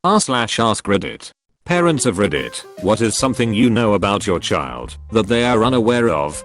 r/AskReddit. Parents of Reddit, what is something you know about your child that they are unaware of?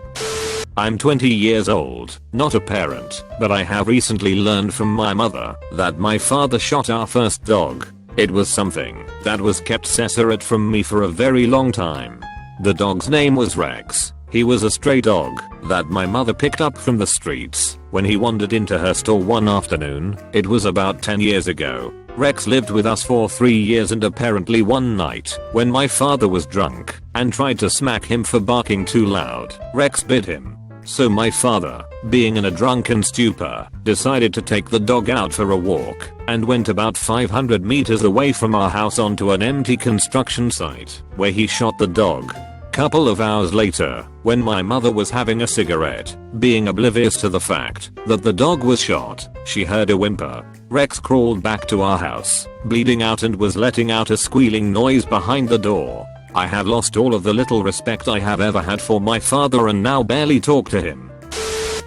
I'm 20 years old, not a parent, but I have recently learned from my mother that my father shot our first dog. It was something that was kept secret from me for a very long time. The dog's name was Rex. He was a stray dog that my mother picked up from the streets when he wandered into her store one afternoon. It was about 10 years ago. Rex lived with us for 3 years, and apparently one night, when my father was drunk and tried to smack him for barking too loud, Rex bit him. So my father, being in a drunken stupor, decided to take the dog out for a walk and went about 500 meters away from our house onto an empty construction site where he shot the dog. Couple of hours later, when my mother was having a cigarette, being oblivious to the fact that the dog was shot, she heard a whimper. Rex crawled back to our house, bleeding out, and was letting out a squealing noise behind the door. I have lost all of the little respect I have ever had for my father and now barely talk to him.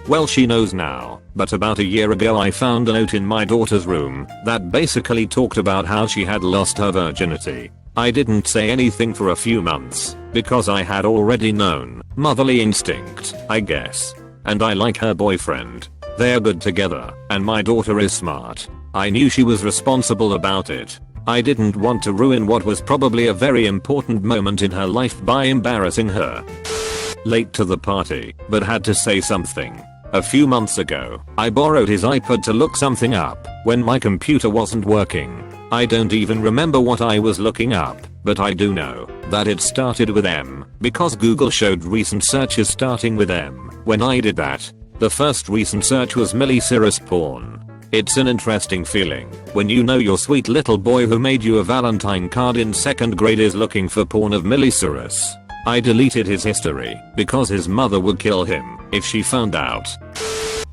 Well, she knows now, but about a year ago I found a note in my daughter's room that basically talked about how she had lost her virginity. I didn't say anything for a few months because I had already known. Motherly instinct, I guess. And I like her boyfriend. They're good together, and my daughter is smart. I knew she was responsible about it. I didn't want to ruin what was probably a very important moment in her life by embarrassing her. Late to the party, but had to say something. A few months ago, I borrowed his iPad to look something up when my computer wasn't working. I don't even remember what I was looking up, but I do know that it started with M because Google showed recent searches starting with M. When I did that, the first recent search was Miley Cyrus porn. It's an interesting feeling when you know your sweet little boy who made you a Valentine card in 2nd grade is looking for porn of Miley Cyrus. I deleted his history because his mother would kill him if she found out.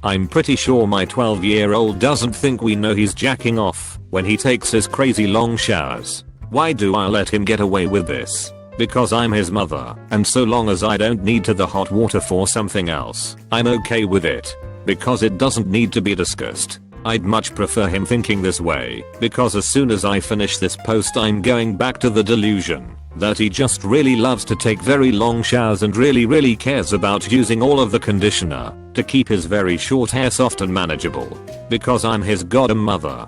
I'm pretty sure my 12-year-old doesn't think we know he's jacking off when he takes his crazy long showers. Why do I let him get away with this? Because I'm his mother, and so long as I don't need to the hot water for something else, I'm okay with it. Because it doesn't need to be discussed. I'd much prefer him thinking this way, because as soon as I finish this post I'm going back to the delusion that he just really loves to take very long showers and really cares about using all of the conditioner to keep his very short hair soft and manageable. Because I'm his godmother.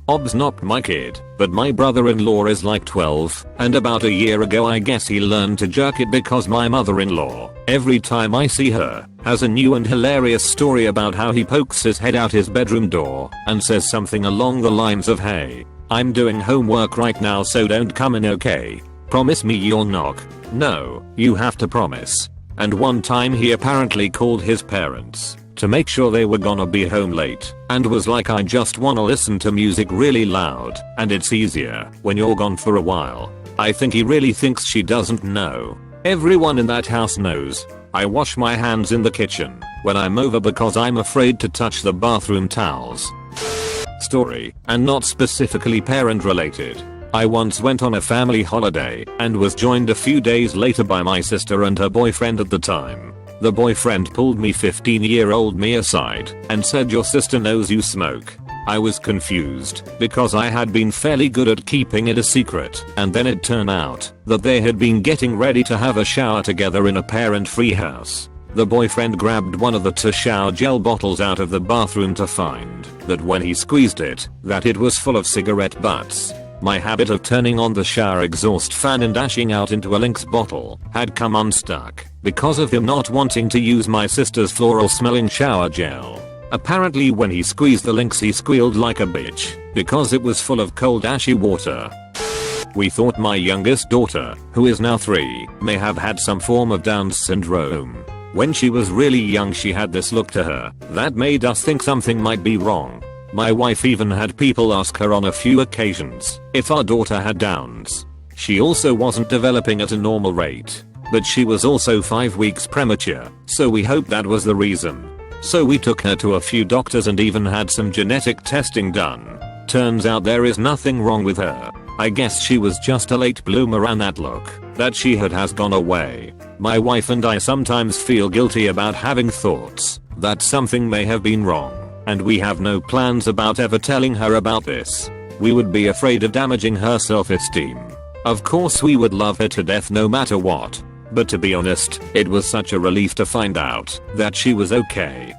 Ob's not my kid, but my brother-in-law is like 12, and about a year ago I guess he learned to jerk it because my mother-in-law, every time I see her, has a new and hilarious story about how he pokes his head out his bedroom door and says something along the lines of, "Hey, I'm doing homework right now, so don't come in, okay? Promise me you'll knock." No, you have to promise. And one time he apparently called his parents to make sure they were gonna be home late and was like, "I just wanna listen to music really loud, and it's easier when you're gone for a while." I think he really thinks she doesn't know. Everyone in that house knows. I wash my hands in the kitchen when I'm over because I'm afraid to touch the bathroom towels. Story, and not specifically parent related. I once went on a family holiday and was joined a few days later by my sister and her boyfriend at the time. The boyfriend pulled me 15-year-old me aside and said, "Your sister knows you smoke." I was confused because I had been fairly good at keeping it a secret, and then it turned out that they had been getting ready to have a shower together in a parent-free house. The boyfriend grabbed one of the 2 shower gel bottles out of the bathroom to find that when he squeezed it, that it was full of cigarette butts. My habit of turning on the shower exhaust fan and dashing out into a Lynx bottle had come unstuck because of him not wanting to use my sister's floral smelling shower gel. Apparently when he squeezed the Lynx he squealed like a bitch because it was full of cold ashy water. We thought my youngest daughter, who is now 3, may have had some form of Down's syndrome. When she was really young she had this look to her that made us think something might be wrong. My wife even had people ask her on a few occasions if our daughter had Downs. She also wasn't developing at a normal rate, but she was also 5 weeks premature, so we hoped that was the reason. So we took her to a few doctors and even had some genetic testing done. Turns out there is nothing wrong with her. I guess she was just a late bloomer, and that look that she had has gone away. My wife and I sometimes feel guilty about having thoughts that something may have been wrong, and we have no plans about ever telling her about this. we would be afraid of damaging her self-esteem. Of course we would love her to death no matter what. But to be honest, it was such a relief to find out that she was okay.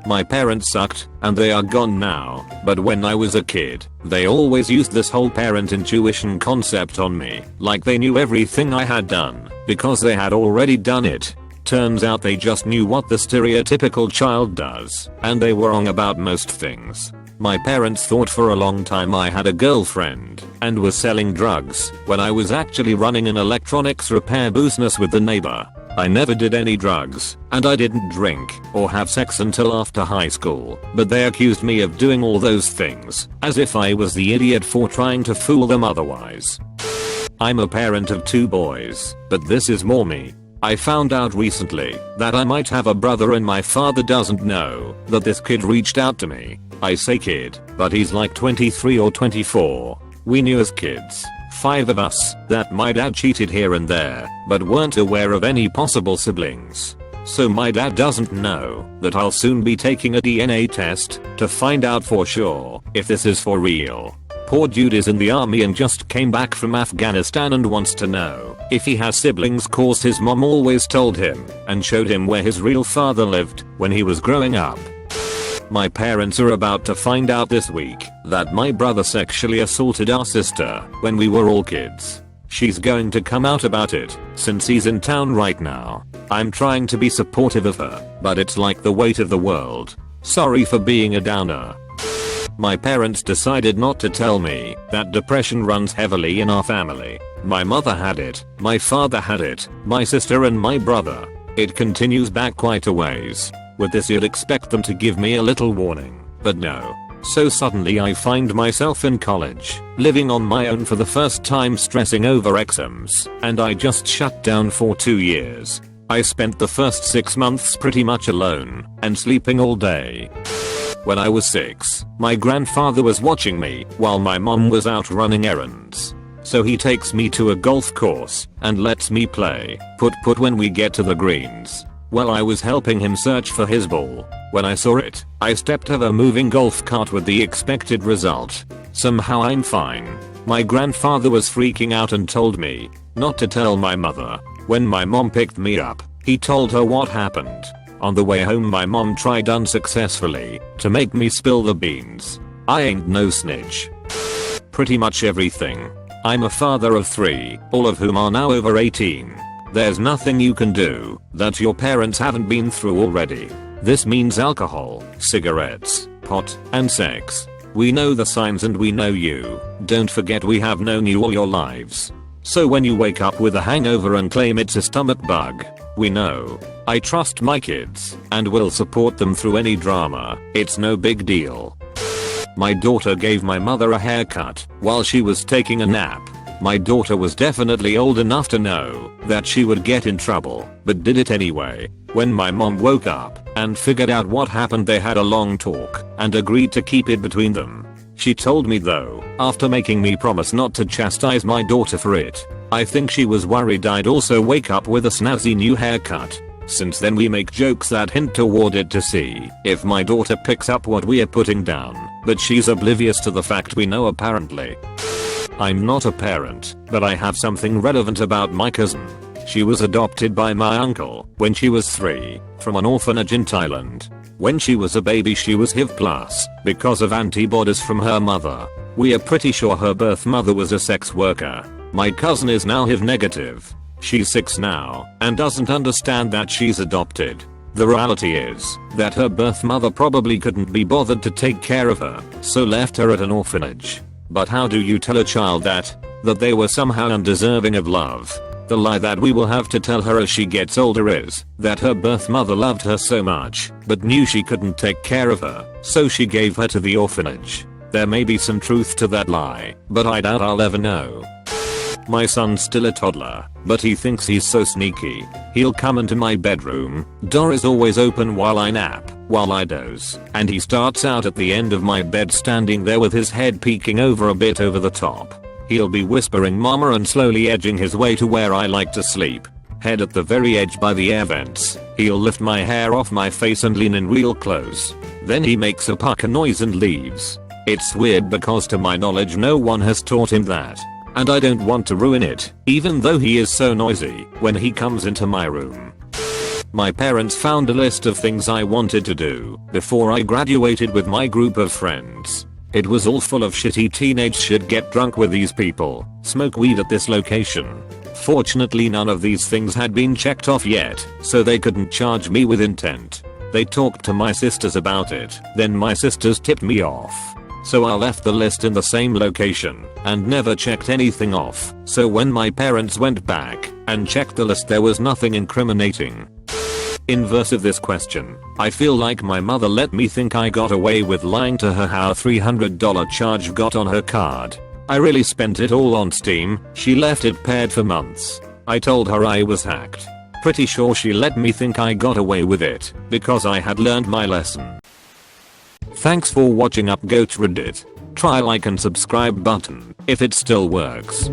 My parents sucked, and they are gone now, but when I was a kid, they always used this whole parent intuition concept on me, like they knew everything I had done, because they had already done it. Turns out they just knew what the stereotypical child does, and they were wrong about most things. My parents thought for a long time I had a girlfriend and was selling drugs when I was actually running an electronics repair business with the neighbor. I never did any drugs, and I didn't drink or have sex until after high school, but they accused me of doing all those things, as if I was the idiot for trying to fool them otherwise. I'm a parent of 2 boys, but this is more me. I found out recently that I might have a brother and my father doesn't know that this kid reached out to me. I say kid, but he's like 23 or 24. We knew as kids, 5 of us, that my dad cheated here and there, but weren't aware of any possible siblings. So my dad doesn't know that I'll soon be taking a DNA test to find out for sure if this is for real. Poor dude is in the army and just came back from Afghanistan and wants to know if he has siblings cause his mom always told him and showed him where his real father lived when he was growing up. My parents are about to find out this week that my brother sexually assaulted our sister when we were all kids. She's going to come out about it since he's in town right now. I'm trying to be supportive of her, but it's like the weight of the world. Sorry for being a downer. My parents decided not to tell me that depression runs heavily in our family. My mother had it, my father had it, my sister and my brother. It continues back quite a ways. With this you'd expect them to give me a little warning, but no. So suddenly I find myself in college, living on my own for the first time, stressing over exams, and I just shut down for 2 years. I spent the first 6 months pretty much alone and sleeping all day. When I was 6, my grandfather was watching me while my mom was out running errands. So he takes me to a golf course and lets me play put when we get to the greens. Well, I was helping him search for his ball. When I saw it, I stepped over a moving golf cart with the expected result. Somehow I'm fine. My grandfather was freaking out and told me not to tell my mother. When my mom picked me up, he told her what happened. On the way home my mom tried unsuccessfully to make me spill the beans. I ain't no snitch. Pretty much everything. I'm a father of 3, all of whom are now over 18. There's nothing you can do that your parents haven't been through already. This means alcohol, cigarettes, pot, and sex. We know the signs and we know you. Don't forget we have known you all your lives. So when you wake up with a hangover and claim it's a stomach bug, we know. I trust my kids and will support them through any drama. It's no big deal. My daughter gave my mother a haircut while she was taking a nap. My daughter was definitely old enough to know that she would get in trouble, but did it anyway. When my mom woke up and figured out what happened, they had a long talk and agreed to keep it between them. She told me though, after making me promise not to chastise my daughter for it. I think she was worried I'd also wake up with a snazzy new haircut. Since then we make jokes that hint toward it to see if my daughter picks up what we are putting down, but she's oblivious to the fact we know apparently. I'm not a parent, but I have something relevant about my cousin. She was adopted by my uncle when she was 3 from an orphanage in Thailand. When she was a baby she was HIV+ because of antibodies from her mother. We are pretty sure her birth mother was a sex worker. My cousin is now HIV negative. She's 6 now and doesn't understand that she's adopted. The reality is that her birth mother probably couldn't be bothered to take care of her, so left her at an orphanage. But how do you tell a child that they were somehow undeserving of love? The lie that we will have to tell her as she gets older is that her birth mother loved her so much, but knew she couldn't take care of her, so she gave her to the orphanage. There may be some truth to that lie, but I doubt I'll ever know. My son's still a toddler, but he thinks he's so sneaky. He'll come into my bedroom, door is always open while I nap, while I doze, and he starts out at the end of my bed standing there with his head peeking over a bit over the top. He'll be whispering mama and slowly edging his way to where I like to sleep. Head at the very edge by the air vents. He'll lift my hair off my face and lean in real close. Then he makes a pucker noise and leaves. It's weird because to my knowledge no one has taught him that. And I don't want to ruin it, even though he is so noisy when he comes into my room. My parents found a list of things I wanted to do before I graduated with my group of friends. It was all full of shitty teenage shit: get drunk with these people, smoke weed at this location. Fortunately none of these things had been checked off yet, so they couldn't charge me with intent. They talked to my sisters about it, then my sisters tipped me off. So I left the list in the same location and never checked anything off. So when my parents went back and checked the list, there was nothing incriminating. Inverse of this question, I feel like my mother let me think I got away with lying to her how $300 charge got on her card. I really spent it all on Steam. She left it paired for months. I told her I was hacked. Pretty sure she let me think I got away with it because I had learned my lesson. Thanks for watching UpGoat Reddit. Try like and subscribe button if it still works.